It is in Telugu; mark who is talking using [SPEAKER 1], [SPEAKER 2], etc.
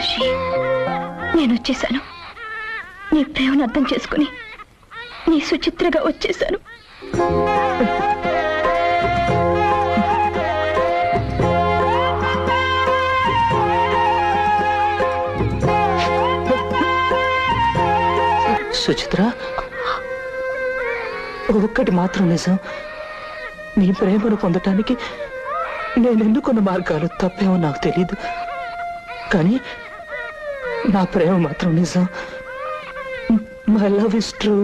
[SPEAKER 1] కాశీ, నేను వచ్చేసాను. నీ ప్రేమను అర్థం చేసుకుని నీ సుచిత్రగా వచ్చేసాను.
[SPEAKER 2] సుచిత్ర, ఒక్కటి మాత్రం నిజం. నీ ప్రేమను పొందటానికి నేను ఎన్నుకున్న మార్గాలు తప్పేమో నాకు తెలీదు, కానీ నా ప్రేమ మాత్రం నిజం. My love is true.